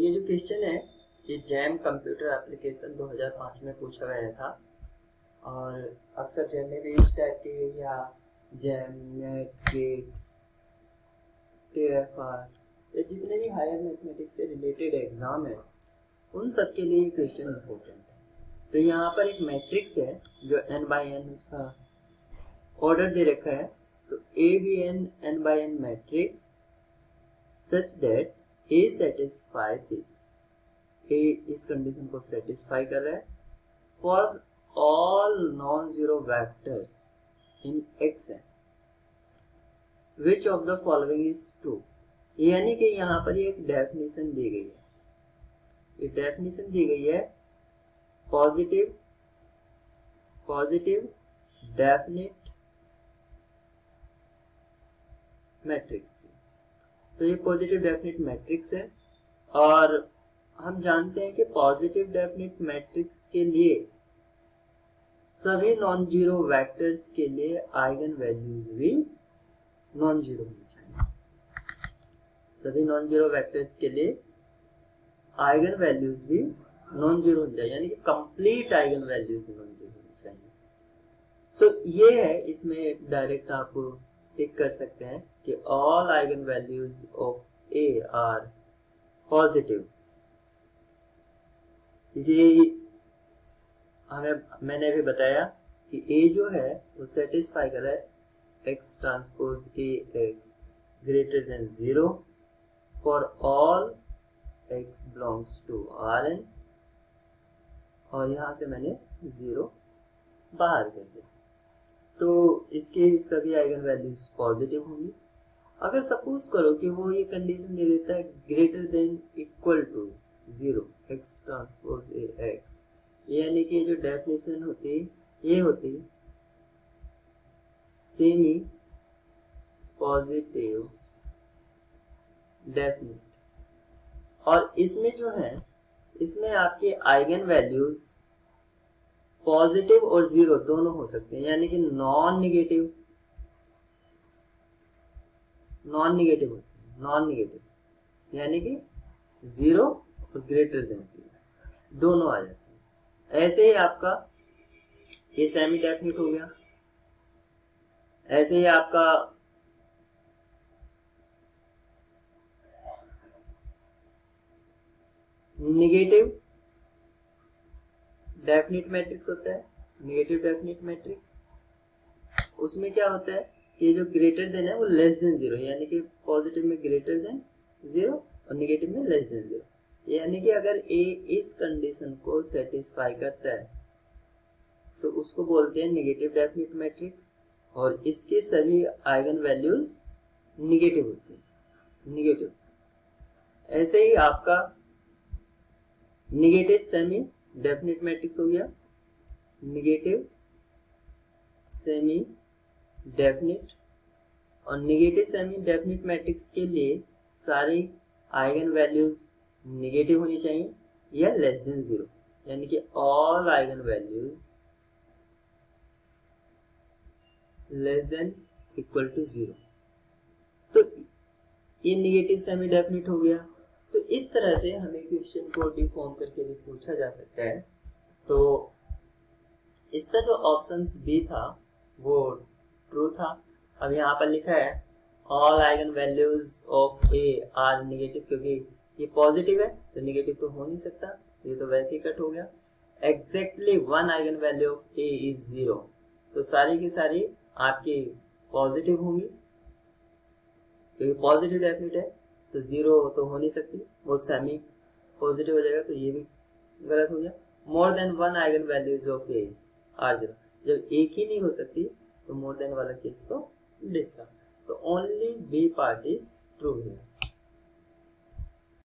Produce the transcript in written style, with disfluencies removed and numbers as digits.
ये जो क्वेश्चन है ये जैम कंप्यूटर एप्लीकेशन 2005 में पूछा गया था और अक्सर जैम में भी इस टाइप के या जैम नेट गेट TFR ये जितने भी हायर मैथमेटिक्स से रिलेटेड एग्जाम है उन सब के लिए क्वेश्चन इम्पोर्टेंट है। तो यहाँ पर एक मैट्रिक्स है जो n by n उसका ऑर्डर दे रखा है। तो A भी n by n matrix such that A satisfy this, A इस कंडीशन को सेटिस्फाई कर रहा है for all non-zero vectors in X which of the following is true। यानी कि यहाँ पर एक डेफिनेशन दी गई है, ये डेफिनेशन दी गई है पॉजिटिव डेफिनिट मैट्रिक्स की। तो ये पॉजिटिव डेफिनिट मैट्रिक्स है और हम जानते हैं कि पॉजिटिव डेफिनिट मैट्रिक्स के लिए सभी नॉन जीरो वेक्टर्स के लिए आइगन वैल्यूज भी नॉन जीरो होनी चाहिए। सभी नॉन जीरो वेक्टर्स के लिए आइगन वैल्यूज भी नॉन जीरो होनी चाहिए, यानी कि complete eigen values non zero होनी चाहिए। तो ये है, इसमें डायरेक्ट आप टिक कर सकते हैं कि all eigen values of A are positive. ये मैंने अभी बताया कि ए जो है वो सेटिस्फाई कर रहा है x transpose A x greater than 0 for all x belongs to Rn और यहां से मैंने 0 बाहर कर दिया। तो इसके सभी आइगन वैल्यूज पॉजिटिव होंगी। अगर सपोज करो कि वो ये कंडीशन दे देता है greater than equal to 0 x transpose A x, यानी कि जो डेफिनेशन होती ये होती सेमी पॉजिटिव डेफिनिट। और इसमें जो है इसमें आपके आइगन वैल्यूज पॉजिटिव और 0 दोनों हो सकते हैं, यानी कि नॉन निगेटिव यानी कि 0 और ग्रेटर देन 0 दोनों आ जाते हैं। ऐसे ही आपका ये सेमी डेफिनिट हो गया। ऐसे ही आपका निगेटिव डेफिनिट मैट्रिक्स होता है। निगेटिव डेफिनिट मैट्रिक्स उसमें क्या होता है कि जो ग्रेटर देन है वो लेस देन 0, यानी कि पॉजिटिव में ग्रेटर देन 0 और निगेटिव में लेस देन 0, यानी कि अगर ए इस कंडीशन को सेटिस्फाई करता है तो उसको बोलते हैं निगेटिव डेफिनिट मैट्रिक्स और इसके सभी आइगन वैल्यूज निगेटिव होते हैं, निगेटिव। ऐसे ही आपका निगेटिव सेमी डेफिनिट मैट्रिक्स हो गया, निगेटिव सेमी डेफिनिट। और निगेटिव सेमी डेफिनिट मैट्रिक्स के लिए सारी आइगन वैल्यूज निगेटिव होनी चाहिए या लेस देन 0, यानी कि all eigen values less than equal to 0। तो ये निगेटिव सेमी डेफिनिट हो गया। तो इस तरह से हमें क्वेश्चन को डिफॉर्म करके भी पूछा जा सकता है। तो इसका जो ऑप्शन बी था वो ट्रू था। अब यहाँ पर लिखा है all eigen values of A are negative, क्योंकि ये पॉजिटिव है तो निगेटिव तो हो नहीं सकता, ये तो वैसे ही कट हो गया। Exactly one eigen value of A is 0, तो सारी की सारी आपकी पॉजिटिव होंगी क्योंकि पॉजिटिव डेफिनिट है तो 0 तो हो नहीं सकती, वो सेमी पॉजिटिव हो जाएगा, तो ये भी गलत हो गया। More than one eigen values of A are 0, जब एक ही नहीं हो सकती तो मोर देन वाला केस तो डिस्कार्ड। तो only B part is true here.